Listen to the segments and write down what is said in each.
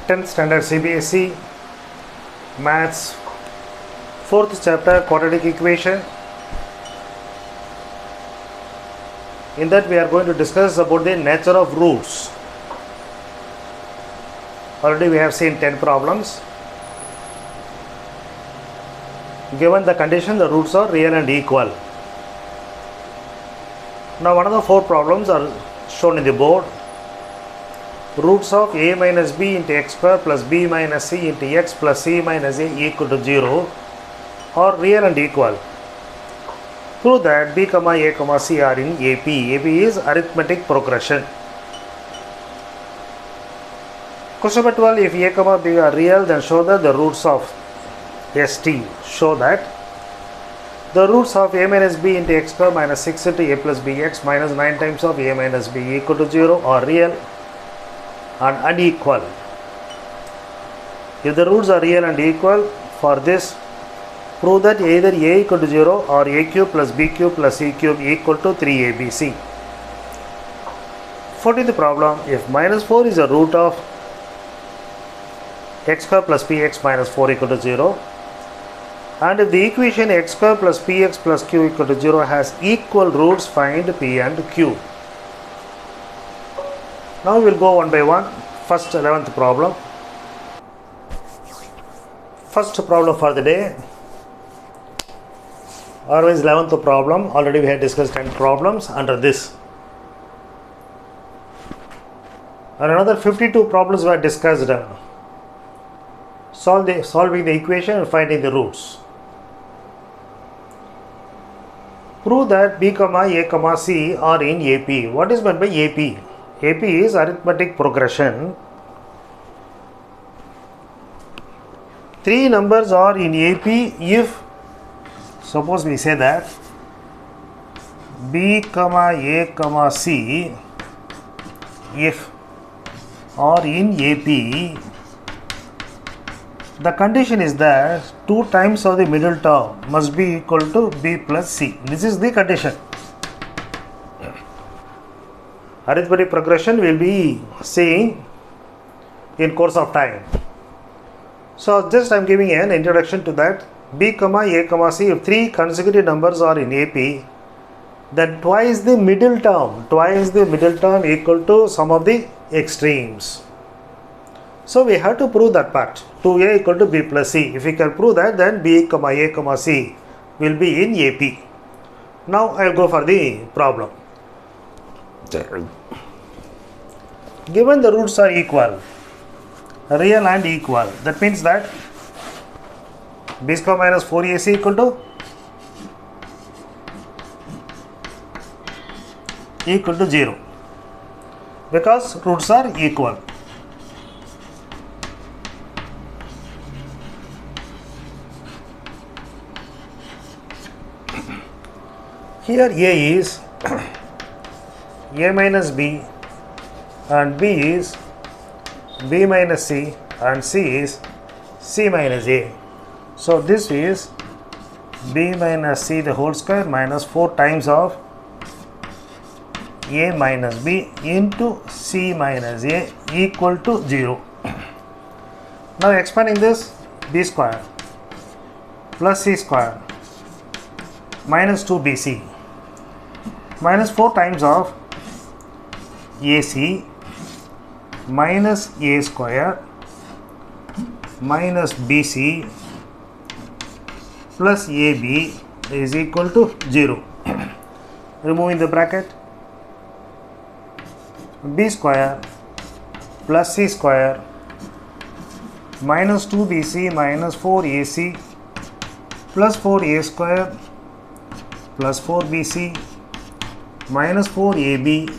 10th standard CBSE Maths 4th chapter quadratic equation. In that we are going to discuss about the nature of roots. Already we have seen 10 problems. Given the condition, the roots are real and equal. Now another 4 problems are shown in the board. Roots of a minus b into x square plus b minus c into x plus c minus a equal to 0 are real and equal. Prove that b, a, c are in AP. AP is arithmetic progression. Question number 12. If a, b are real, then show that the roots of ST. Show that the roots of a minus b into x square minus 6 into a plus bx minus 9 times of a minus b equal to 0 are real and unequal. If the roots are real and equal, for this prove that either a equal to 0 or a cube plus b cube plus c cube equal to 3abc. 14th problem. If minus 4 is a root of x square plus px minus 4 equal to 0, and if the equation x square plus px plus q equal to 0 has equal roots, find p and q. Now we will go one by one. First 11th problem. First problem for the day. Otherwise 11th problem. Already we had discussed 10 problems under this. And another 52 problems were discussed. Solving the equation and finding the roots. Prove that b, a, c are in AP. What is meant by AP? AP is arithmetic progression. 3 numbers are in AP if, suppose we say that b, a, c if are in AP, the condition is that 2 times of the middle term must be equal to b plus c. This is the condition. Arithmetic progression will be seeing in course of time. So just I am giving an introduction to that. B, a, c, if 3 consecutive numbers are in AP, then twice the middle term equal to sum of the extremes. So we have to prove that part. 2a equal to b plus c. If we can prove that, then b, a, c will be in AP. Now I will go for the problem. Given the roots are equal, real and equal, that means that b square minus 4ac equal to 0 because roots are equal. Here a is a minus b and b is b minus c and c is c minus a. So this is b minus c the whole square minus 4 times of a minus b into c minus a equal to 0. Now expanding this, b square plus c square minus 2bc minus 4 times of AC minus a square minus bc plus ab is equal to 0. Removing the bracket, b square plus c square minus 2bc minus 4ac plus 4a square plus 4bc minus 4ab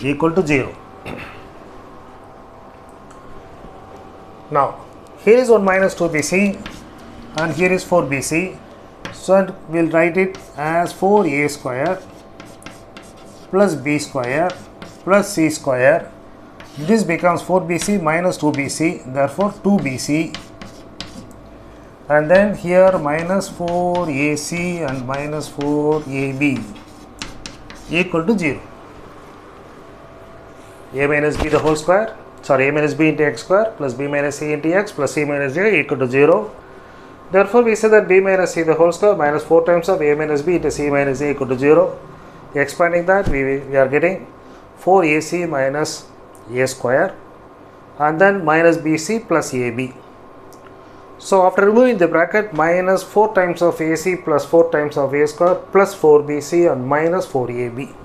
equal to 0. Now here is 1 minus 2bc and here is 4bc, so we will write it as 4a square plus b square plus c square. This becomes 4bc minus 2bc, therefore 2bc, and then here minus 4ac and minus 4ab equal to 0. A minus b the whole square sorry, a minus b into x square plus b minus c into x plus c minus a equal to 0. Therefore, we say that b minus c the whole square minus 4 times of a minus b into c minus a equal to 0. Expanding that, we are getting 4ac minus a square and then minus bc plus ab. So, after removing the bracket, minus 4 times of ac plus 4 times of a square plus 4bc and minus 4ab.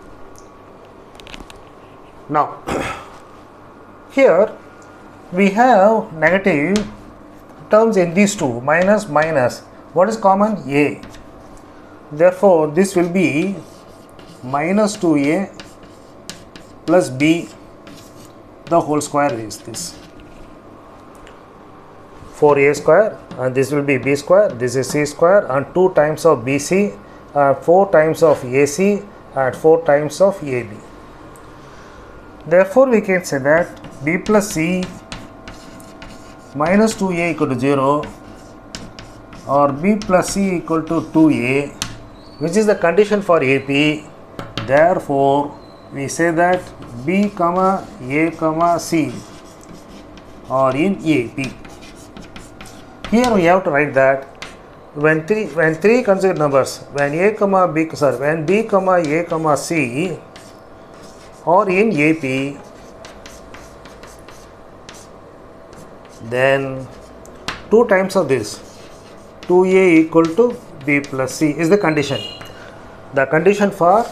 Now, here we have negative terms in these two, minus minus. What is common? A. Therefore, this will be minus 2a plus b, the whole square is this. 4a square, and this will be b square, this is c square, and 2 times of bc, 4 times of ac, and 4 times of ab. Therefore, we can say that b plus c minus 2a equal to 0 or b plus c equal to 2a, which is the condition for AP. Therefore, we say that b comma a comma c are in AP. Here we have to write that when three consecutive numbers, when b comma a comma c are in AP, then 2 times of this 2a equal to b plus c is the condition. The condition for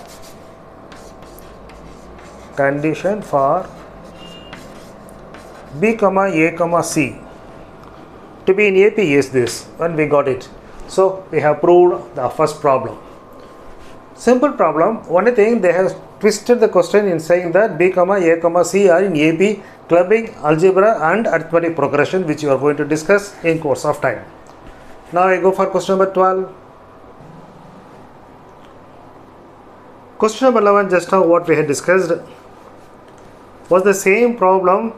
b comma a comma c to be in AP is this, and we got it. So we have proved the first problem. Simple problem. Only thing, they have twisted the question in saying that b comma a comma c are in AP, clubbing, algebra and arithmetic progression, which you are going to discuss in course of time. Now I go for question number 12. Question number 11, just now what we had discussed was the same problem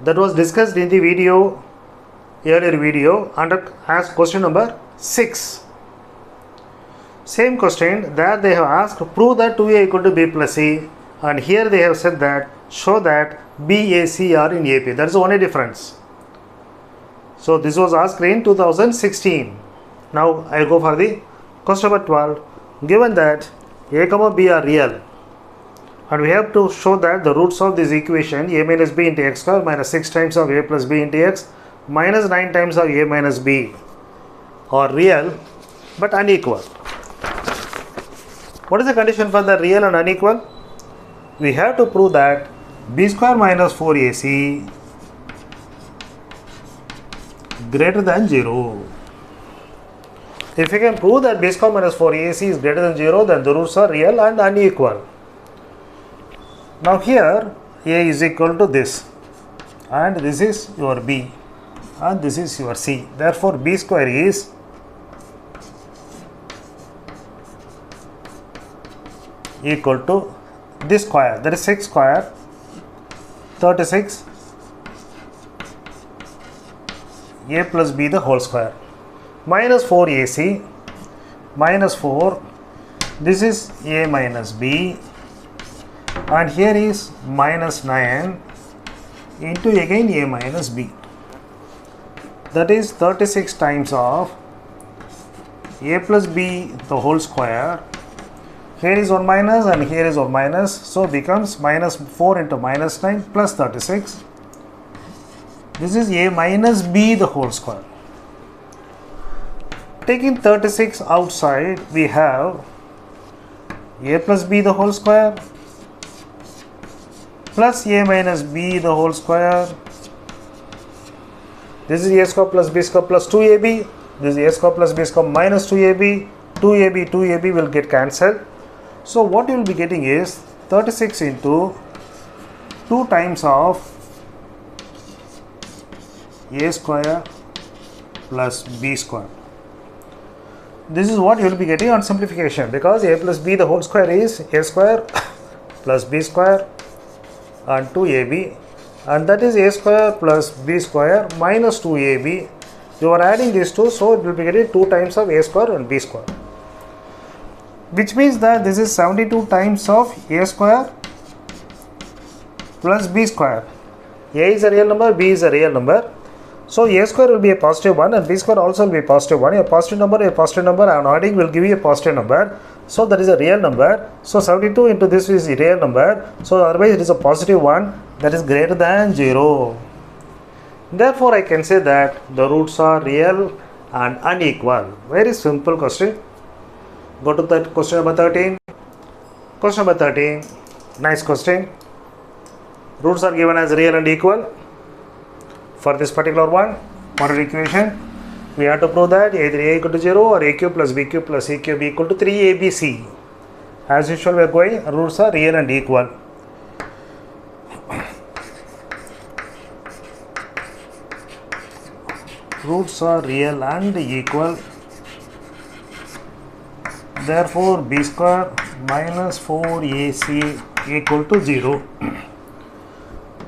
that was discussed in the earlier video under as question number 6. Same question, there they have asked prove that 2a equal to b plus c, and here they have said that show that b, a, c are in AP. That is the only difference. So this was asked in 2016. Now I go for the question number 12. Given that a comma b are real, and we have to show that the roots of this equation a minus b into x square minus 6 times of a plus b into x minus 9 times of a minus b are real but unequal. What is the condition for the real and unequal? We have to prove that b square minus 4ac greater than 0. If we can prove that b square minus 4ac is greater than 0, then the roots are real and unequal. Now here a is equal to this, and this is your b, and this is your c. Therefore, b square is equal to this square, that is 6 square, 36 a plus b the whole square, minus 4ac minus 4, this is a minus b, and here is minus 9 into again a minus b, that is 36 times of a plus b the whole square. Here is 1 minus and here is 1 minus, so becomes minus 4 into minus 9 plus 36. This is a minus b the whole square. Taking 36 outside, we have a plus b the whole square plus a minus b the whole square. This is a square plus b square plus 2ab. This is a square plus b square minus 2ab. 2ab will get cancelled. So what you will be getting is 36 into 2 times of a square plus b square. This is what you will be getting on simplification, because a plus b the whole square is a square plus b square and 2ab, and that is a square plus b square minus 2ab. You are adding these two, so it will be getting 2 times of a square and b square, which means that this is 72 times of a square plus b square. A is a real number, b is a real number. So a square will be a positive 1 and b square also will be a positive 1. A positive number and adding will give you a positive number. So that is a real number. So 72 into this is a real number. So otherwise it is a positive 1 that is greater than 0. Therefore I can say that the roots are real and unequal. Very simple question. Go to that question number 13. Question number 13. Nice question. Roots are given as real and equal. For this particular one, quadratic equation, we have to prove that either a equal to 0 or a cube plus b cube plus c cube equal to 3abc. As usual, we are going, roots are real and equal. Roots are real and equal. Therefore, b square minus 4ac equal to 0.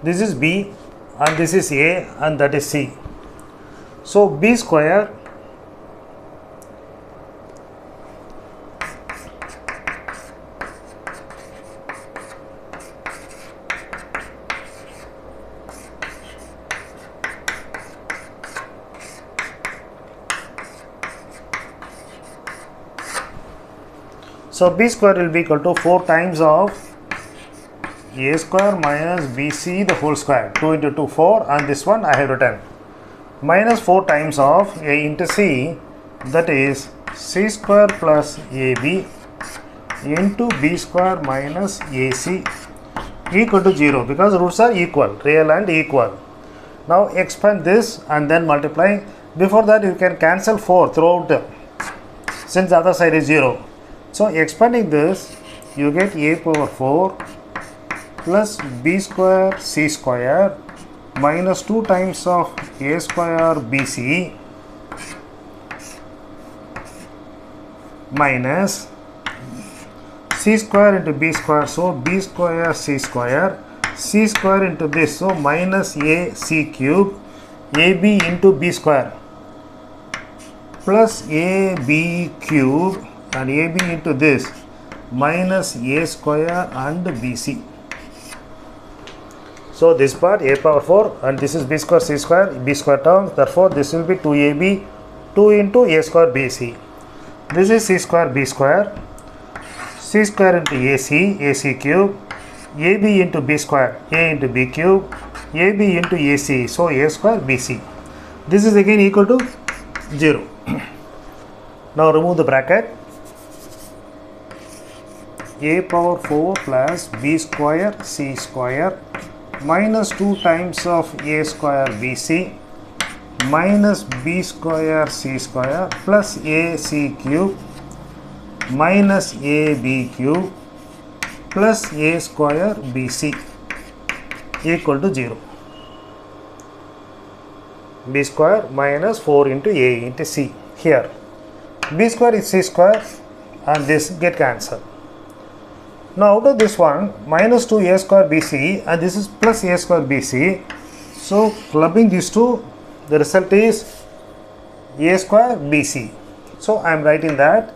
This is b and this is a and that is c. So b square will be equal to 4 times of a square minus bc the whole square. 2 into 2 4 and this one I have written minus 4 times of a into c, that is c square plus ab into b square minus ac equal to 0 because roots are equal, real and equal. Now expand this and then multiply. Before that you can cancel 4 throughout since the other side is 0. So expanding this you get a power 4 plus b square c square minus 2 times of a square bc minus c square into b square, so b square c square into this, so minus a c cube ab into b square plus a b cube and ab into this minus a square and bc. So this part a power 4 and this is b square c square, b square terms, therefore this will be 2ab 2 into a square bc. This is c square b square, c square into ac cube, ab into b square, a into b cube, ab into ac, so a square bc. This is again equal to 0. Now remove the bracket. A power 4 plus b square c square minus 2 times of a square bc minus b square c square plus ac cube minus ab cube plus a square bc equal to 0. B square minus 4 into a into c. Here b square is c square and this get cancelled. Now out of this one minus 2 a square bc and this is plus a square bc, so clubbing these two the result is a square bc. So I am writing that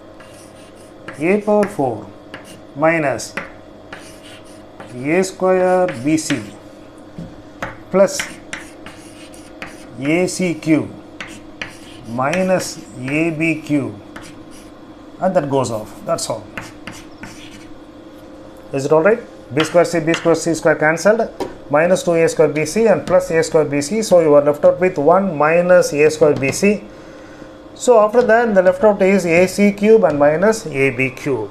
a power 4 minus a square bc plus ac cube minus ab cube and that goes off, that's all. Is it alright? b square c square cancelled, minus 2a square bc and plus a square bc, so you are left out with 1 minus a square bc. So after that the left out is ac cube and minus ab cube.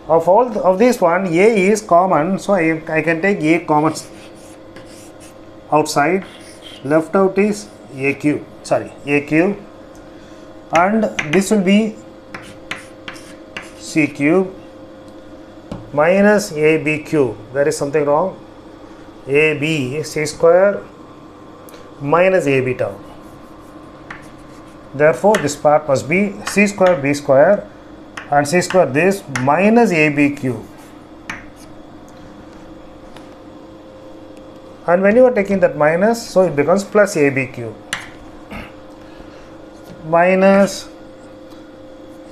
Of all of this one a is common, so I can take a common outside. Left out is a cube and this will be c cube minus ab cube. There is something wrong. ab c square minus ab term. Therefore this part must be c square b square and c square this minus ab cube. And when you are taking that minus, so it becomes plus ab cube. Minus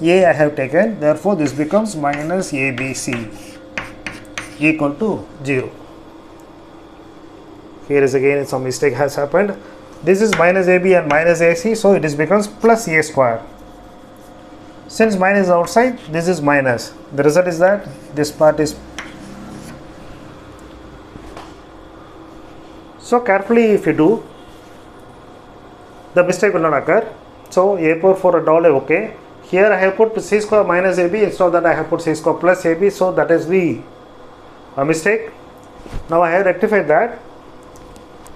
a I have taken, therefore this becomes minus abc equal to 0. Here is again some mistake has happened. This is minus AB and minus AC, so it is becomes plus A square. Since minus is outside, this is minus. The result is that this part is. So carefully if you do, the mistake will not occur. So A power 4 at all okay. Here I have put C square minus AB, instead of that I have put C square plus AB, so that is the mistake. Now I have rectified that.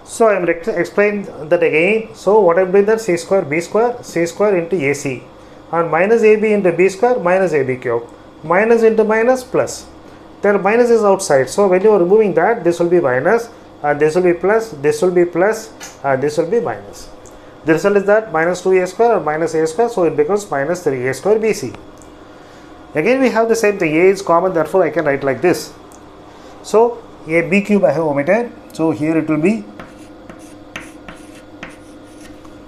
So I am explain that again. So what I have been that C square into AC, and minus AB into B square minus AB cube, minus into minus plus. Then minus is outside, so when you are removing that, this will be minus, and this will be plus, this will be plus, and this will be minus. The result is that minus 2A square or minus A square, so it becomes minus 3A square BC. Again we have the same thing, A is common, therefore I can write like this. So A B cube I have omitted, so here it will be,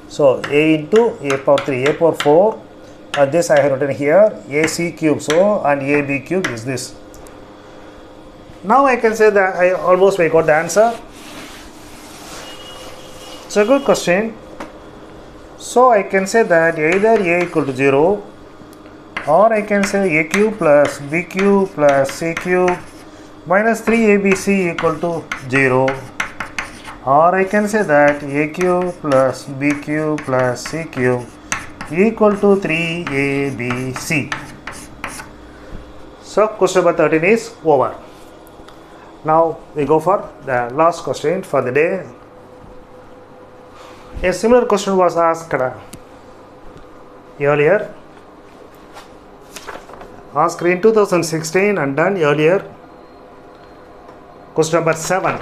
so A into A power 3, A power 4, and this I have written here, AC cube, so, and AB cube is this. Now I can say that I almost got the answer. It's a good question. So I can say that either A equal to 0, or I can say A cube plus B cube plus C cube minus 3ABC equal to 0, or I can say that A cube plus B cube plus C cube equal to 3ABC. So question number 13 is over. Now we go for the last question for the day. A similar question was asked earlier, asked in 2016 and done earlier. Question number 7.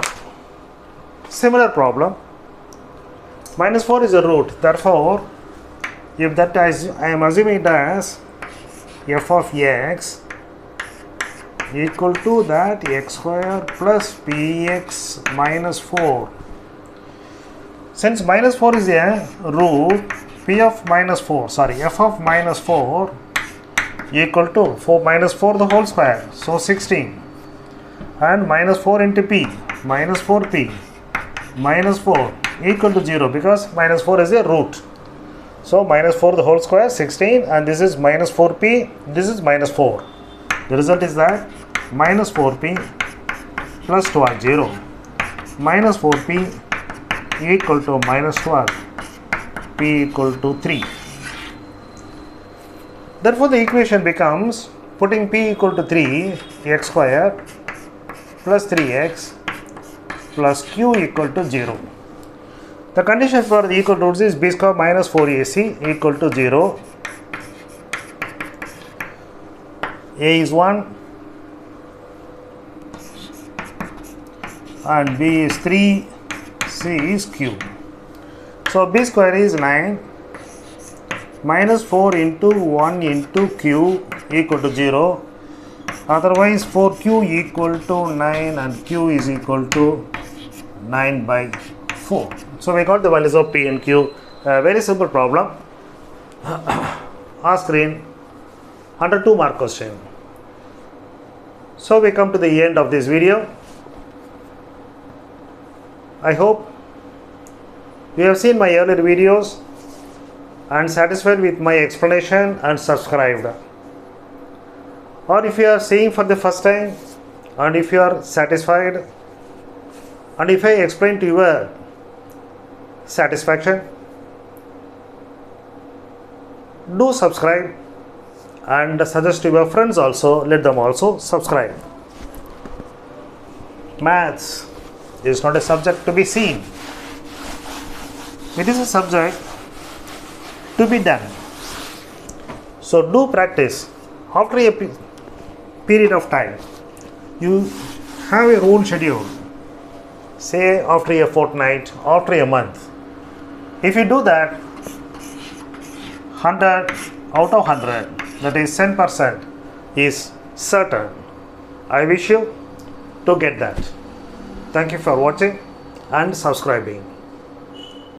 Similar problem. Minus 4 is a root. Therefore, if that is, I am assuming it as f of x equal to that x square plus px minus 4. Since minus 4 is a root, f of minus 4 equal to 4 minus 4 the whole square, so 16, and minus 4 into p, minus 4p minus 4 equal to 0, because minus 4 is a root. So minus 4 the whole square, 16, and this is minus 4p, this is minus 4. The result is that minus 4p plus 12, 0, minus 4p equal to minus 12, p equal to 3. Therefore the equation becomes, putting p equal to 3, x square plus 3x plus q equal to 0. The condition for the equal roots is b square minus 4ac equal to 0. A is 1 and b is 3, c is q. So b square is 9 minus 4 into 1 into q equal to 0. Otherwise 4q equal to 9 and q is equal to 9 by 4. So we got the values of p and q. Very simple problem. Asked in 102 mark question. So we come to the end of this video. I hope you have seen my earlier videos and satisfied with my explanation and subscribed. Or if you are seeing for the first time and if you are satisfied and if I explain to your satisfaction, do subscribe and suggest to your friends also, let them also subscribe. Maths is not a subject to be seen. It is a subject to be done. So do practice. After a period of time, you have your own schedule. Say after a fortnight, after a month. If you do that, 100 out of 100, that is 10%, is certain. I wish you to get that. Thank you for watching and subscribing.